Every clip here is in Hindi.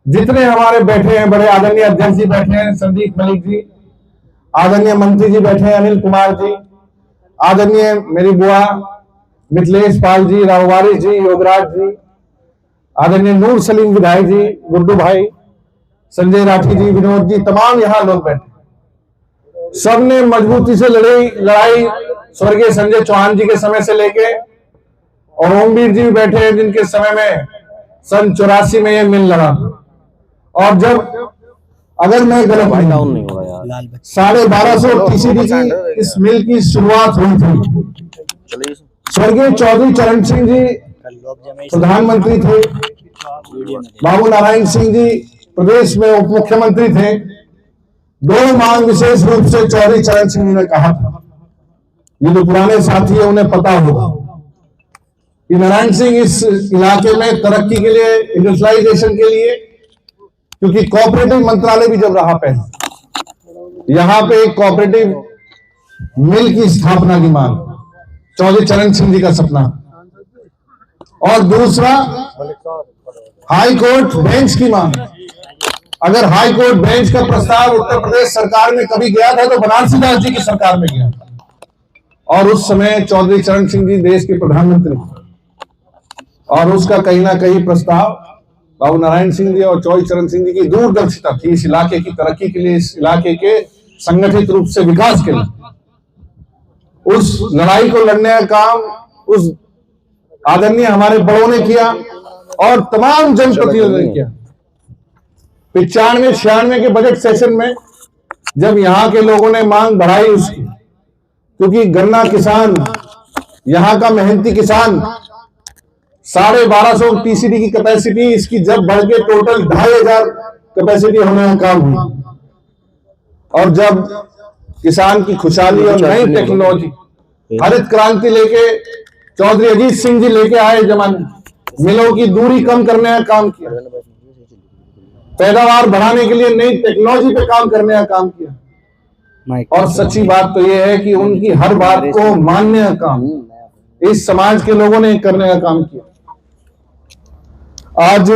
जितने हमारे बैठे हैं बड़े आदरणीय अध्यक्ष जी बैठे हैं संदीप मलिक जी, आदरणीय मंत्री जी बैठे हैं अनिल कुमार जी, आदरणीय मेरी बुआ मिथिलेश पाल जी, राघवारी जी, योगराज जी, आदरणीय नूर सलीम विधायक जी, गुड्डू भाई, संजय राठी जी, विनोद जी, तमाम यहाँ लोग बैठे। सबने मजबूती से लड़ाई स्वर्गीय संजय चौहान जी के समय से लेके, और ओमवीर जी भी बैठे हैं जिनके समय में सन 84 में ये मिल लगा। और जब अगर मैं गलत नहीं 1250 टीसीडी की इस मिल की शुरुआत हुई थी। स्वर्गीय चौधरी चरण सिंह जी प्रधानमंत्री थे, बाबू नारायण सिंह जी प्रदेश में उप मुख्यमंत्री थे। दो मांग विशेष रूप से चौधरी चरण सिंह ने कहा था, ये जो पुराने साथी है उन्हें पता होगा कि नारायण सिंह इस इलाके में तरक्की के लिए, इंडस्ट्रियलाइजेशन के लिए, क्योंकि कोऑपरेटिव मंत्रालय भी जब रहा पहले, यहां पे एक कोऑपरेटिव मिल की स्थापना की मांग, चौधरी चरण सिंह जी का सपना। और दूसरा हाई कोर्ट बेंच की मांग। अगर हाई कोर्ट बेंच का प्रस्ताव उत्तर प्रदेश सरकार में कभी गया था तो बनारसी दास जी की सरकार में गया था, और उस समय चौधरी चरण सिंह जी देश के प्रधानमंत्री, और उसका कहीं ना कहीं प्रस्ताव बाबू नारायण सिंह जी और चौधरी चरण सिंह जी की दूरदर्शिता थी इस इलाके की तरक्की के लिए, इस इलाके के संगठित रूप से विकास के लिए। उस लड़ाई को लड़ने का काम उस आदरणीय हमारे बड़ों ने किया और तमाम जनप्रतिनिधियों ने किया। 95-96 के बजट सेशन में जब यहाँ के लोगों ने मांग बढ़ाई उसकी, क्योंकि गन्ना किसान, यहाँ का मेहनती किसान 1250 टीसीडी की कैपेसिटी इसकी जब बढ़ के टोटल 2500 कैपेसिटी होने का काम हुआ, और जब किसान की खुशहाली और नई टेक्नोलॉजी हरित क्रांति लेके चौधरी अजीत सिंह जी लेके आए, जमाने मिलों की दूरी कम करने का काम किया, पैदावार बढ़ाने के लिए नई टेक्नोलॉजी पे काम करने का काम किया। और सच्ची बात तो यह है कि उनकी हर बात को मानने का काम इस समाज के लोगों ने करने का काम किया। आज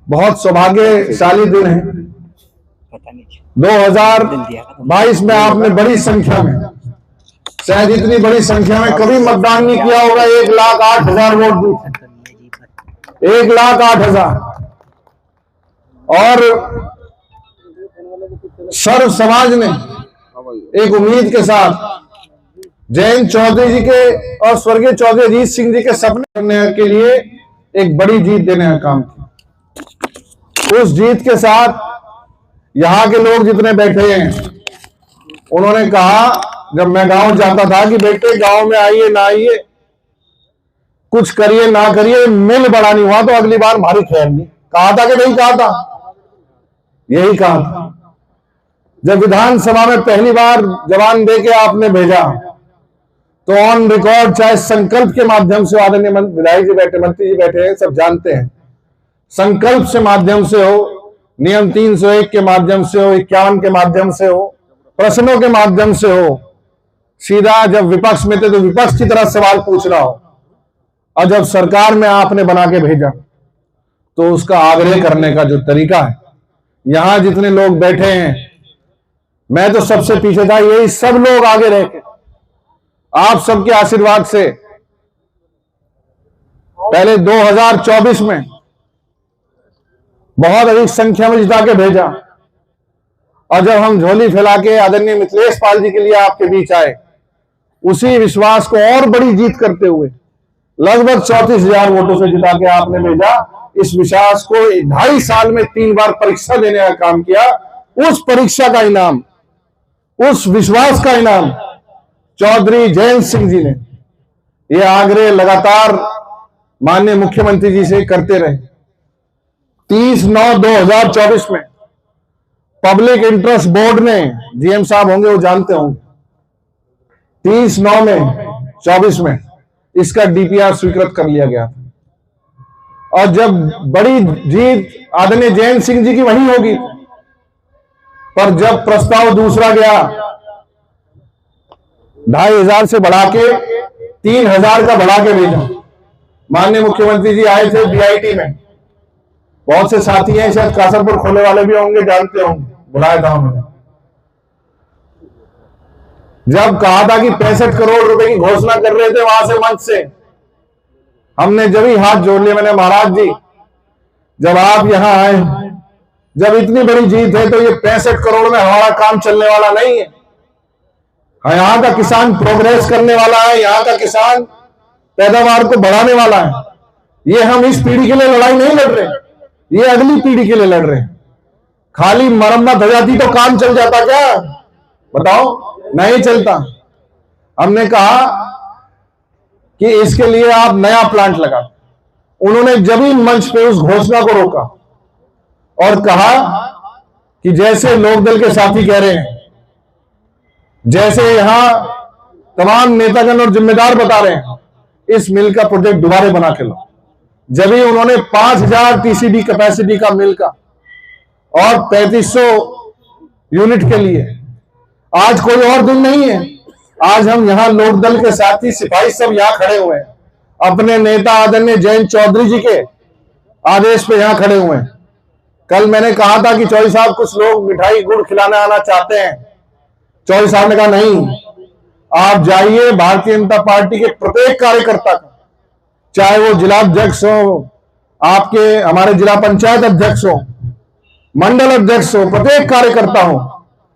बहुत सौभाग्यशाली दिन है। 2022 में आपने बड़ी संख्या में, शायद इतनी बड़ी संख्या में कभी मतदान नहीं किया होगा, 1,08,000 वोट दिए, 1,08,000। और सर्व समाज ने एक उम्मीद के साथ जयंत चौधरी जी के और स्वर्गीय चौधरी अजीत सिंह जी के सपने करने के लिए एक बड़ी जीत देने का काम किया। उस जीत के साथ यहाँ के लोग जितने बैठे हैं, उन्होंने कहा, जब मैं गांव जाता था कि बेटे गांव में आइए ना आइए, कुछ करिए ना करिए, मिल बड़ा नहीं हुआ तो अगली बार हमारी खैर नहीं। कहा था कि नहीं कहा था? यही कहा था। जब विधानसभा में पहली बार जवान दे के आपने भेजा तो ऑन रिकॉर्ड, चाहे संकल्प के माध्यम से, आदरणीय विधायक जी बैठे, मंत्री जी बैठे हैं, सब जानते हैं, संकल्प से माध्यम से हो, नियम 301 के माध्यम से हो, 51 के माध्यम से हो, प्रश्नों के माध्यम से हो, सीधा जब विपक्ष में थे तो विपक्ष की तरह सवाल पूछ रहा हो, और जब सरकार में आपने बना के भेजा तो उसका आग्रह करने का जो तरीका है, यहां जितने लोग बैठे हैं, मैं तो सबसे पीछे था, यही सब लोग आगे रह के आप सबके आशीर्वाद से पहले 2024 में बहुत अधिक संख्या में जिता के भेजा, और जब हम झोली फैला के आदरणीय मिथिलेश पाल जी के लिए आपके बीच आए, उसी विश्वास को और बड़ी जीत करते हुए लगभग 34,000 वोटों से जिता के आपने भेजा। इस विश्वास को 2.5 साल में 3 बार परीक्षा देने का काम किया। उस परीक्षा का इनाम, उस विश्वास का इनाम चौधरी जयंत सिंह जी ने यह आग्रह लगातार माननीय मुख्यमंत्री जी से करते रहे। 30/9/2024 में पब्लिक इंटरेस्ट बोर्ड ने, जीएम साहब होंगे वो जानते होंगे, 30/9/24 में इसका डीपीआर स्वीकृत कर लिया गया। और जब बड़ी जीत आदरणीय जयंत सिंह जी की वही होगी, पर जब प्रस्ताव दूसरा गया 2,500 से बढ़ा के 3,000 का बढ़ा के भेजा, माननीय मुख्यमंत्री जी आए थे बीआईटी में, बहुत से साथी हैं, शायद कासरपुर खोले वाले भी होंगे, जानते होंगे, बुलाया था उन्होंने। जब कहा था कि 65 करोड़ रुपए की घोषणा कर रहे थे वहां से मंच से, हमने जब ही हाथ जोड़ लिए। मैंने, महाराज जी जब आप यहां आए, जब इतनी बड़ी जीत है तो ये 65 करोड़ में हमारा काम चलने वाला नहीं है। यहाँ का किसान प्रोग्रेस करने वाला है, यहाँ का किसान पैदावार को बढ़ाने वाला है। ये हम इस पीढ़ी के लिए लड़ाई नहीं लड़ रहे, ये अगली पीढ़ी के लिए लड़ रहे हैं। खाली मरम्मत हो जाती तो काम चल जाता क्या? बताओ, नहीं चलता। हमने कहा कि इसके लिए आप नया प्लांट लगा। उन्होंने जब ही मंच पे उस घोषणा को रोका और कहा कि जैसे लोकदल के साथी कह रहे हैं, जैसे यहां तमाम नेतागण और जिम्मेदार बता रहे हैं, इस मिल का प्रोजेक्ट दोबारा बना के लो। जब ही उन्होंने 5000 टीसीडी कैपेसिटी का मिल का और 3500 यूनिट के लिए, आज कोई और दिन नहीं है। आज हम यहां लोकदल के साथी सिपाही सब यहां खड़े हुए हैं, अपने नेता आदरणीय जयंत चौधरी जी के आदेश पे यहां खड़े हुए हैं। कल मैंने कहा था कि चौधरी साहब कुछ लोग मिठाई गुड़ खिलाने आना चाहते हैं। चौधरी साहब ने कहा नहीं, आप जाइए, भारतीय जनता पार्टी के प्रत्येक कार्यकर्ता का, चाहे वो जिला अध्यक्ष हो, आपके हमारे जिला पंचायत अध्यक्ष हो, मंडल अध्यक्ष हो, प्रत्येक कार्यकर्ता हो,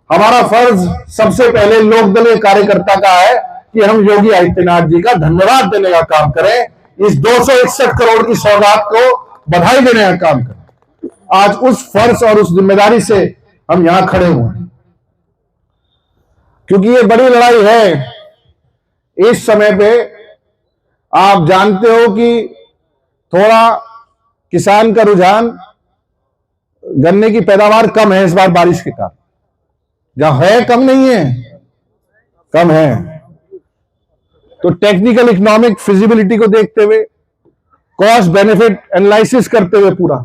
हमारा फर्ज सबसे पहले लोकदलीय कार्यकर्ता का है कि हम योगी आदित्यनाथ जी का धन्यवाद देने का काम करें, इस 261 करोड़ की सौगात को बधाई देने का काम करें। आज उस फर्ज और उस जिम्मेदारी से हम यहां खड़े हुए हैं, क्योंकि ये बड़ी लड़ाई है। इस समय पे आप जानते हो कि थोड़ा किसान का रुझान, गन्ने की पैदावार कम है इस बार बारिश के कारण। जहां है कम नहीं है, कम है। तो टेक्निकल इकोनॉमिक फिजिबिलिटी को देखते हुए, कॉस्ट बेनिफिट एनालिसिस करते हुए पूरा,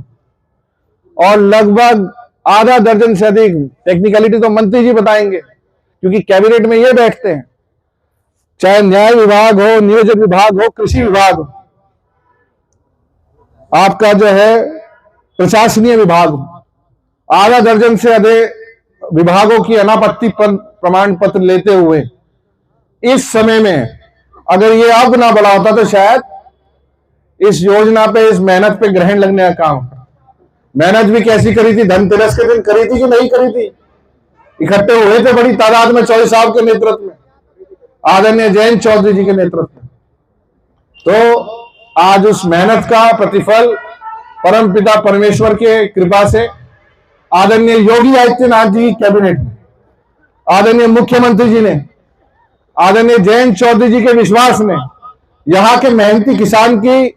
और लगभग आधा दर्जन से अधिक, टेक्निकलिटी तो मंत्री जी बताएंगे क्योंकि कैबिनेट में ये बैठते हैं, चाहे न्याय विभाग हो, नियोजन विभाग हो, कृषि विभाग हो, आपका जो है प्रशासनीय विभाग हो, आधा दर्जन से अधिक विभागों की अनापत्ति प्रमाण पत्र लेते हुए इस समय में अगर ये अब ना बढ़ा होता तो शायद इस योजना पे, इस मेहनत पे ग्रहण लगने का काम। मेहनत भी कैसी करी थी, धनतेरस के दिन करी थी कि नहीं करी थी? इकट्ठे हुए थे बड़ी तादाद में चौधरी साहब के नेतृत्व में, आदरणीय जयंत चौधरी जी के नेतृत्व में। तो आज उस मेहनत का प्रतिफल परमपिता परमेश्वर के कृपा से आदरणीय योगी आदित्यनाथ जी की कैबिनेट में, आदरणीय मुख्यमंत्री जी ने, आदरणीय जयंत चौधरी जी के विश्वास में, यहां के मेहनती किसान की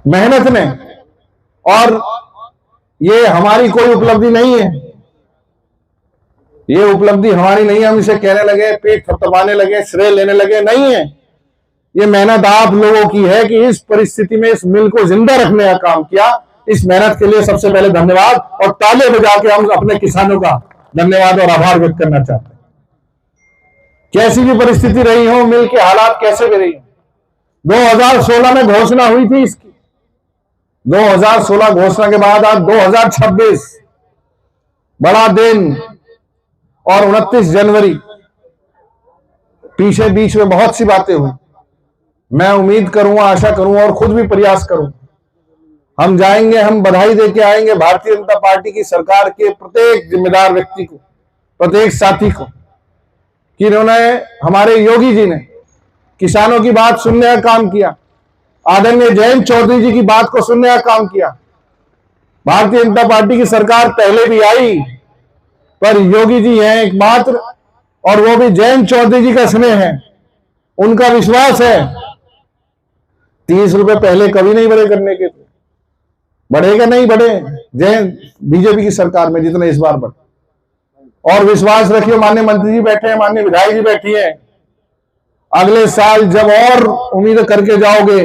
मेहनत ने, और ये हमारी कोई उपलब्धि नहीं है, ये उपलब्धि हमारी नहीं है, हम इसे कहने लगे, पेट थपथपाने लगे, श्रेय लेने लगे, नहीं है। ये मेहनत आप लोगों की है कि इस परिस्थिति में इस मिल को जिंदा रखने का काम किया। इस मेहनत के लिए सबसे पहले धन्यवाद, और ताले बजा के हम अपने किसानों का धन्यवाद और आभार व्यक्त करना चाहते हैं। कैसी भी परिस्थिति रही हो, मिल के हालात कैसे भी रही हो, 2016 में घोषणा हुई थी इसकी, 2016 घोषणा के बाद आज 2026 बड़ा दिन और 29 जनवरी, पीछे बीच में बहुत सी बातें हुई। मैं उम्मीद करूंगा, आशा करूंगा और खुद भी प्रयास करूंगा, हम जाएंगे, हम बधाई देके आएंगे भारतीय जनता पार्टी की सरकार के प्रत्येक जिम्मेदार व्यक्ति को, प्रत्येक साथी को, कि इन्होंने, हमारे योगी जी ने किसानों की बात सुनने का काम किया, आदरणीय जयंत चौधरी जी की बात को सुनने का काम किया। भारतीय जनता पार्टी की सरकार पहले भी आई, पर योगी जी हैं एकमात्र, और वो भी जयंत चौधरी जी का स्नेह है, उनका विश्वास है। 30 रुपए पहले कभी नहीं बढ़े करने के थे, बढ़ेगा नहीं बढ़े जयंत बीजेपी की सरकार में जितने इस बार बढ़े। और विश्वास रखिए, माननीय मंत्री जी बैठे हैं, माननीय विधायक जी बैठी हैं, अगले साल जब और उम्मीद करके जाओगे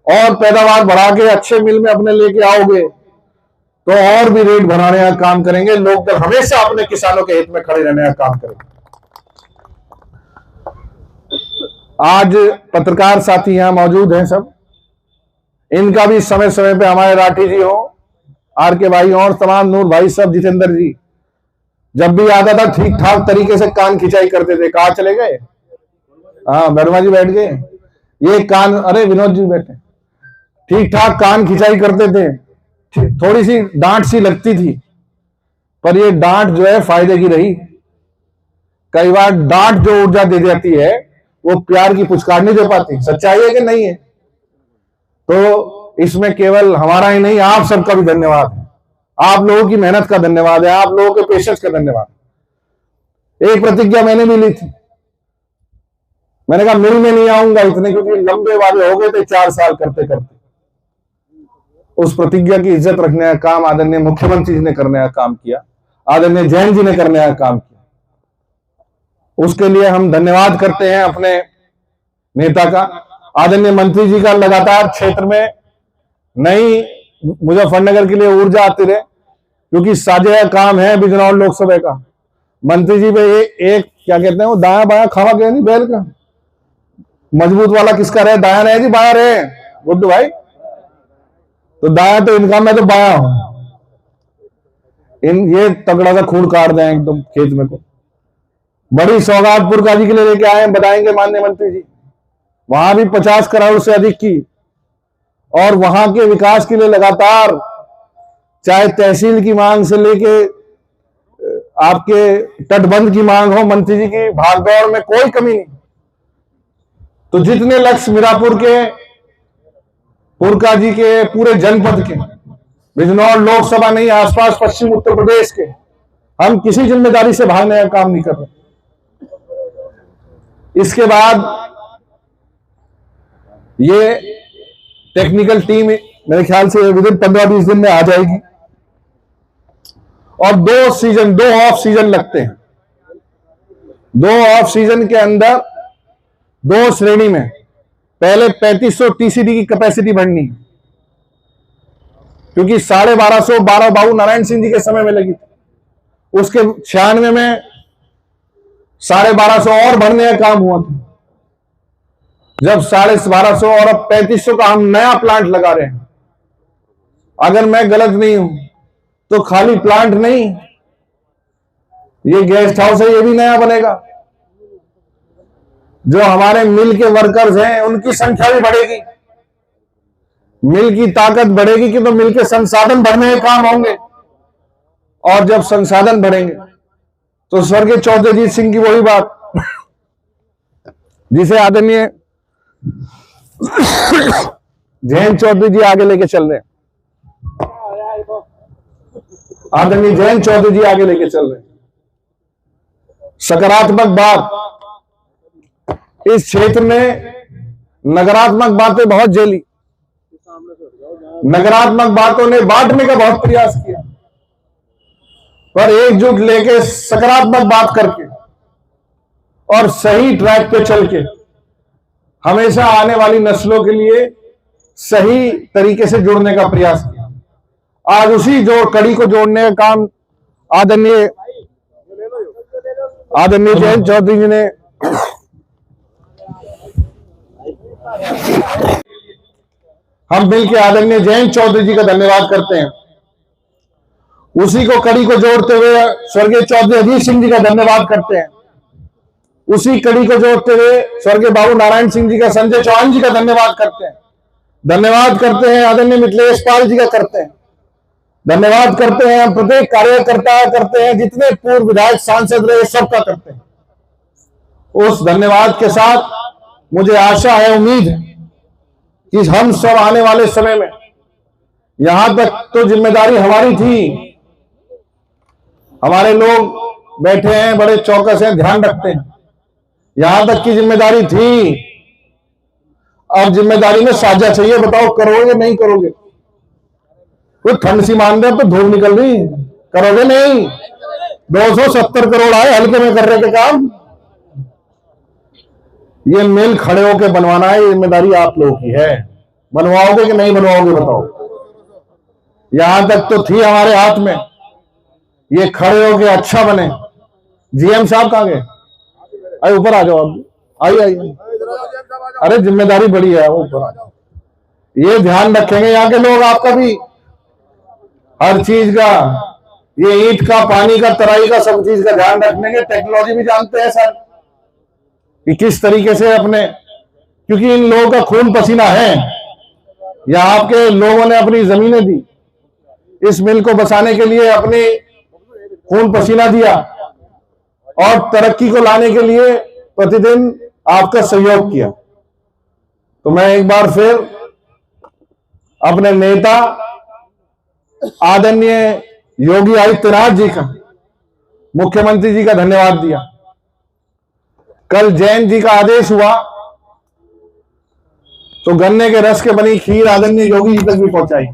और पैदावार बढ़ा के अच्छे मिल में अपने लेके आओगे तो और भी रेट बढ़ाने का काम करेंगे। लोकदल हमेशा अपने किसानों के हित में खड़े रहने का काम करेंगे। आज पत्रकार साथी यहां मौजूद हैं सब, इनका भी समय समय पे, हमारे राठी जी हो, आर के भाई और तमाम नूर भाई सब, जितेंद्र जी, जब भी आता था ठीक ठाक तरीके से कान खिंचाई करते थे। कहाँ चले गए? हाँ, वर्मा जी बैठ गए। ये कान, अरे विनोद जी बैठे, ठीक ठाक कान खिंचाई करते थे। थोड़ी सी डांट सी लगती थी, पर ये डांट जो है फायदे की रही। कई बार डांट जो ऊर्जा दे देती है, वो प्यार की पुचकार नहीं दे पाती। सच्चाई है कि नहीं है? तो इसमें केवल हमारा ही नहीं, आप सबका भी धन्यवाद है। आप लोगों की मेहनत का धन्यवाद है, आप लोगों के पेशेंस का धन्यवाद। एक प्रतिज्ञा मैंने भी ली थी, मैंने कहा मिल में नहीं आऊंगा इतने, क्योंकि लंबे वादे हो गए थे 4 साल करते करते। उस प्रतिज्ञा की इज्जत रखने का काम आदरणीय मुख्यमंत्री जी ने करने का काम किया, आदरणीय जैन जी ने करने का काम किया। उसके लिए हम धन्यवाद करते हैं अपने नेता का, आदरणीय मंत्री जी का। लगातार क्षेत्र में नई मुजफ्फरनगर के लिए ऊर्जा आती रहे, क्योंकि साझा काम है बिजनौर लोकसभा का। मंत्री जी पे एक क्या कहते हैं वो, दाया बाया खावा गया नहीं बैल का, मजबूत वाला किसका रहे? दाया रहे जी, बाया रहे बुद्धू भाई? तो दाया तो इनका, मैं तो बाया हूं। ये तगड़ा सा खून काट दें एकदम खेत में को। बड़ी सौगात पुरका जी के लिए लेके आए, बताएंगे माननीय मंत्री जी। वहां भी 50 करोड़ से अधिक की, और वहां के विकास के लिए लगातार, चाहे तहसील की मांग से लेके आपके तटबंध की मांग हो, मंत्री जी की भागदौड़ में कोई कमी नहीं। तो जितने लक्ष्य मीरापुर के, पुरका जी के, पूरे जनपद के, बिजनौर लोकसभा नहीं, आसपास पश्चिम उत्तर प्रदेश के, हम किसी जिम्मेदारी से भागने का काम नहीं कर रहे। इसके बाद ये टेक्निकल टीम मेरे ख्याल से विद इन 15-20 दिन में आ जाएगी, और 2 ऑफ सीजन लगते हैं। 2 ऑफ सीजन के अंदर 2 श्रेणी में, पहले 3500 टीसीडी की कैपेसिटी बढ़नी है, क्योंकि 1250 12 बाबू नारायण सिंह जी के समय में लगी थी। उसके 96 में 1250 और बढ़ने का काम हुआ था। जब 1250 और अब 3500 का हम नया प्लांट लगा रहे हैं। अगर मैं गलत नहीं हूं तो खाली प्लांट नहीं, ये गेस्ट हाउस है, ये भी नया बनेगा। जो हमारे मिल के वर्कर्स हैं उनकी संख्या भी बढ़ेगी, मिल की ताकत बढ़ेगी, कि तो मिल के संसाधन बढ़ने के काम होंगे। और जब संसाधन बढ़ेंगे तो स्वर्गीय चौधरी सिंह की वही बात, जिसे आदरणीय जयंत चौधरी जी आगे लेके चल रहे हैं, आदरणीय जयंत चौधरी जी आगे लेके चल रहे हैं। सकारात्मक बात, इस क्षेत्र में नकारात्मक बातें बहुत झेली, नकारात्मक बातों ने बांटने का बहुत प्रयास किया, पर एकजुट लेके सकारात्मक बात करके और सही ट्रैक पे चल के हमेशा आने वाली नस्लों के लिए सही तरीके से जुड़ने का प्रयास किया। आज उसी कड़ी को जोड़ने का काम आदरणीय जयंत चौधरी जी ने हम मिलकर आदरणीय जयंत चौधरी जी का धन्यवाद करते हैं। उसी को कड़ी को जोड़ते हुए स्वर्गीय चौधरी अजीत सिंह जी का धन्यवाद करते हैं। उसी कड़ी को जोड़ते हुए स्वर्गीय बाबू नारायण सिंह जी का, संजय चौहान जी का धन्यवाद करते हैं। धन्यवाद करते हैं आदरणीय मिथिलेश पाल जी का करते हैं। धन्यवाद करते हैं प्रत्येक कार्यकर्ता करते हैं, जितने पूर्व विधायक सांसद रहे सबका करते हैं। उस धन्यवाद के साथ मुझे आशा है, उम्मीद है कि हम सब आने वाले समय में, यहां तक तो जिम्मेदारी हमारी थी, हमारे लोग बैठे हैं बड़े चौकस हैं, ध्यान रखते हैं, यहां तक की जिम्मेदारी थी। अब जिम्मेदारी में साझा चाहिए, बताओ करोगे नहीं करोगे? वो ठंड सी मान रहे, तो धूप निकल रही, करोगे नहीं? 270 करोड़ आए हल्के में कर रहे थे काम। ये मिल खड़े होकर बनवाना है, जिम्मेदारी आप लोगों की है। बनवाओगे कि नहीं बनवाओगे बताओ? यहां तक तो थी हमारे हाथ में, ये खड़े होके अच्छा बने। जीएम साहब कहां गए? अरे ऊपर आ जाओ, आप आइए आइए। अरे जिम्मेदारी बड़ी है, वो ऊपर आ जाओ। ये ध्यान रखेंगे यहाँ के लोग आपका भी, हर चीज का, ये ईंट का, पानी का, तराई का, सब चीज का ध्यान रखेंगे। टेक्नोलॉजी भी जानते हैं सर कि किस तरीके से अपने, क्योंकि इन लोगों का खून पसीना है, यहाँ के लोगों ने अपनी जमीनें दी, इस मिल को बसाने के लिए अपनी खून पसीना दिया और तरक्की को लाने के लिए प्रतिदिन आपका सहयोग किया। तो मैं एक बार फिर अपने नेता आदरणीय योगी आदित्यनाथ जी का, मुख्यमंत्री जी का धन्यवाद दिया। कल जैन जी का आदेश हुआ तो गन्ने के रस के बनी खीर आदरणीय योगी जी तक भी पहुंचाई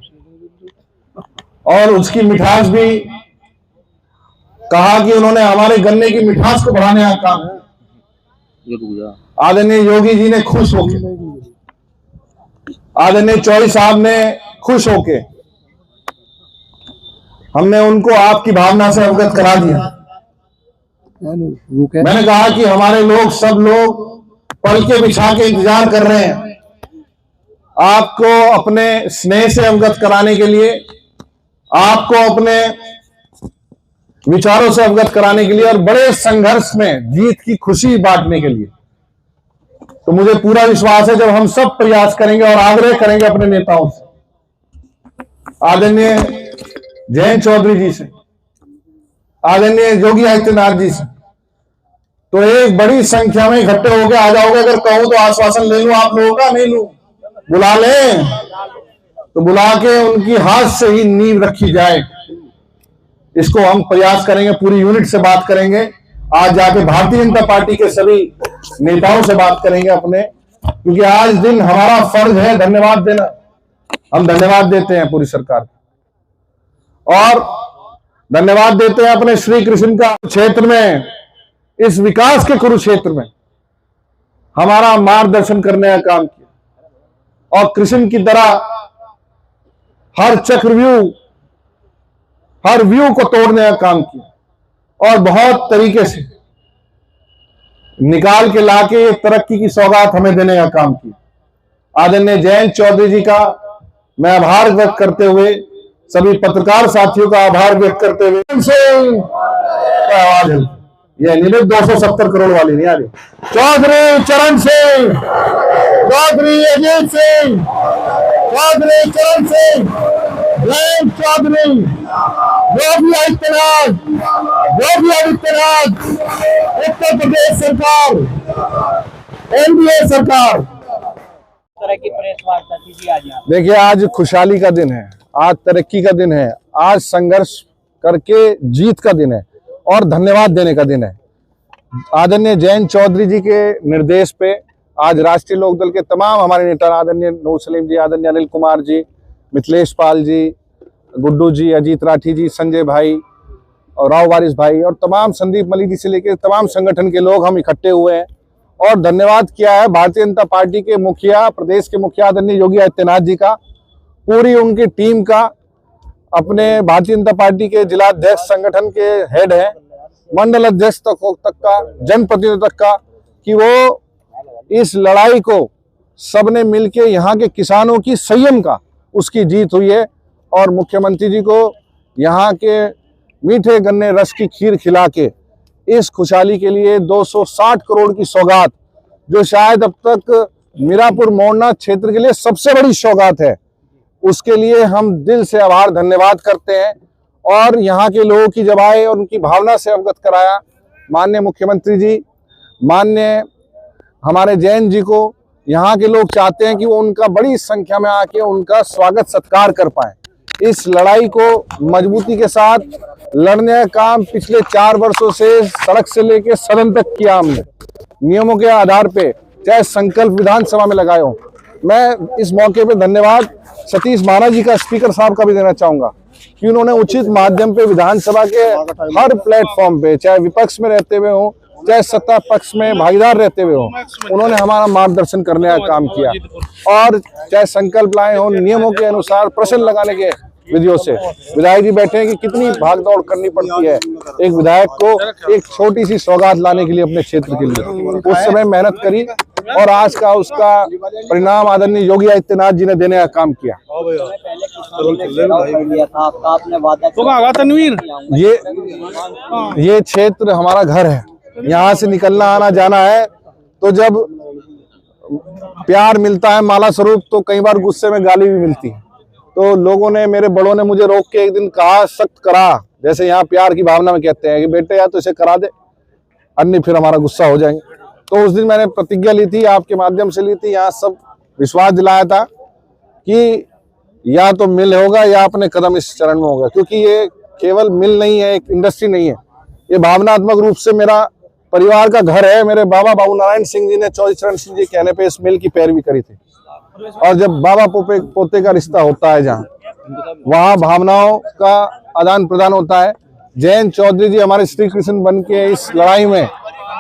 और उसकी मिठास भी, कहा कि उन्होंने हमारे गन्ने की मिठास को बढ़ाने का काम आदरणीय योगी जी ने खुश होके, आदरणीय चौधरी साहब ने खुश होके, हमने उनको आपकी भावना से अवगत करा दिया। मैंने कहा कि हमारे लोग, सब लोग पल के बिछा के इंतजार कर रहे हैं आपको अपने स्नेह से अवगत कराने के लिए, आपको अपने विचारों से अवगत कराने के लिए और बड़े संघर्ष में जीत की खुशी बांटने के लिए। तो मुझे पूरा विश्वास है जब हम सब प्रयास करेंगे और आग्रह करेंगे अपने नेताओं से, आदरणीय जयंत चौधरी जी से, आदरणीय योगी आदित्यनाथ जी से, तो एक बड़ी संख्या में इकट्ठे होकर आ जाओगे। अगर कहूं तो आश्वासन ले लूं आप लोगों का, नहीं लूं, बुला लें तो बुला के उनकी हाथ से ही नींव रखी जाए। इसको हम प्रयास करेंगे, पूरी यूनिट से बात करेंगे, आज जाके भारतीय जनता पार्टी के सभी नेताओं से बात करेंगे अपने, क्योंकि आज दिन हमारा फर्ज है धन्यवाद देना। हम धन्यवाद देते हैं पूरी सरकार और धन्यवाद देते हैं अपने श्री कृष्ण का क्षेत्र में, इस विकास के कुरुक्षेत्र में हमारा मार्गदर्शन करने का काम किया और कृष्ण की तरह हर चक्रव्यूह, हर व्यू को तोड़ने का काम किया और बहुत तरीके से निकाल के लाके एक तरक्की की सौगात हमें देने का काम किया। आदरणीय जयंत चौधरी जी का मैं आभार व्यक्त करते हुए, सभी पत्रकार साथियों का आभार व्यक्त करते हुए, आवाज ये निमित 270 करोड़ वाली नहीं आ रही। चौधरी चरण सिंह, चौधरी अजीत सिंह, चौधरी चरण सिंह, जयंत चौधरी, योगी आदित्यनाथ, योगी आदित्यनाथ, उत्तर प्रदेश सरकार, एनडीए सरकार। तरह की प्रेस वार्ता थी आज यहाँ। देखिए, आज खुशहाली का दिन है, आज तरक्की का दिन है, आज संघर्ष करके जीत का दिन है और धन्यवाद देने का दिन है। आदरणीय जयंत चौधरी जी के निर्देश पे आज राष्ट्रीय लोकदल के तमाम हमारे नेता, आदरणीय नूर सलीम जी, आदरणीय अनिल कुमार जी, मिथिलेश पाल जी, गुड्डू जी, अजीत राठी जी, संजय भाई और राव वारिस भाई और तमाम संदीप मलिक जी से लेकर तमाम संगठन के लोग हम इकट्ठे हुए हैं और धन्यवाद किया है भारतीय जनता पार्टी के मुखिया, प्रदेश के मुखिया आदरणीय योगी आदित्यनाथ जी का, पूरी उनकी टीम का, अपने भारतीय जनता पार्टी के जिला अध्यक्ष, संगठन के हेड है, मंडल अध्यक्ष तक का, जनप्रतिनिधि तक का, कि वो इस लड़ाई को सबने मिलके, यहाँ के किसानों की संयम का उसकी जीत हुई है और मुख्यमंत्री जी को यहाँ के मीठे गन्ने रस की खीर खिला के इस खुशहाली के लिए 260 करोड़ की सौगात, जो शायद अब तक मीरापुर मोरना क्षेत्र के लिए सबसे बड़ी सौगात है, उसके लिए हम दिल से आभार धन्यवाद करते हैं। और यहाँ के लोगों की जब आए और उनकी भावना से अवगत कराया, माननीय मुख्यमंत्री जी, माननीय हमारे जैन जी को यहाँ के लोग चाहते हैं कि वो उनका बड़ी संख्या में आके उनका स्वागत सत्कार कर पाए। इस लड़ाई को मजबूती के साथ लड़ने का काम पिछले 4 वर्षों से सड़क से लेकर सदन तक किया हमने, नियमों के आधार पे, चाहे संकल्प विधानसभा में लगाए हो। मैं इस मौके पे धन्यवाद सतीश महाराज जी का, स्पीकर साहब का भी देना चाहूंगा कि उन्होंने उचित माध्यम पे विधानसभा के हर प्लेटफॉर्म पे, चाहे विपक्ष में रहते हुए हो, चाहे सत्ता पक्ष में भागीदार रहते हुए हो, उन्होंने हमारा मार्गदर्शन करने का काम किया और चाहे संकल्प लाए हो, नियमों के अनुसार प्रश्न लगाने के विधियों से। विधायक जी बैठे हैं कि कितनी भागदौड़ करनी पड़ती है एक विधायक को एक छोटी सी सौगात लाने के लिए अपने क्षेत्र के लिए, उस समय मेहनत करी और आज का उसका परिणाम आदरणीय योगी आदित्यनाथ जी ने देने का काम किया। पहले किसानों ने घेराव कर लिया था, आपका आपने वादा ये क्षेत्र हमारा घर है, यहाँ से निकलना आना जाना है। तो जब प्यार मिलता है माला स्वरूप तो कई बार गुस्से में गाली भी मिलती है। तो लोगों ने, मेरे बड़ों ने मुझे रोक के एक दिन कहा, सख्त करा, जैसे यहाँ प्यार की भावना में कहते हैं कि बेटे या तो इसे करा दे, अन्य फिर हमारा गुस्सा हो जाएंगे। तो उस दिन मैंने प्रतिज्ञा ली थी, आपके माध्यम से ली थी, यहाँ सब विश्वास दिलाया था कि या तो मिल होगा या अपने कदम इस चरण में होगा, क्योंकि ये केवल मिल नहीं है, एक इंडस्ट्री नहीं है, ये भावनात्मक रूप से मेरा परिवार का घर है। मेरे बाबा बाबू नारायण सिंह जी ने चौधरी चरण सिंह जी कहने पे इस मिल की पैरवी करी थी। और जब बाबा पोते का रिश्ता होता है जहाँ, वहाँ भावनाओं का आदान प्रदान होता है। जयंत चौधरी जी हमारे श्री कृष्ण बन के इस लड़ाई में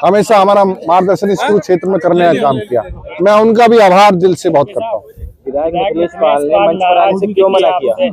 हमेशा हमारा मार्गदर्शन इस क्षेत्र में करने का काम किया। मैं उनका भी आभार दिल से बहुत करता हूँ। विधायक मिथिलेश पाल ने मंच पर आने से क्यों मना किया?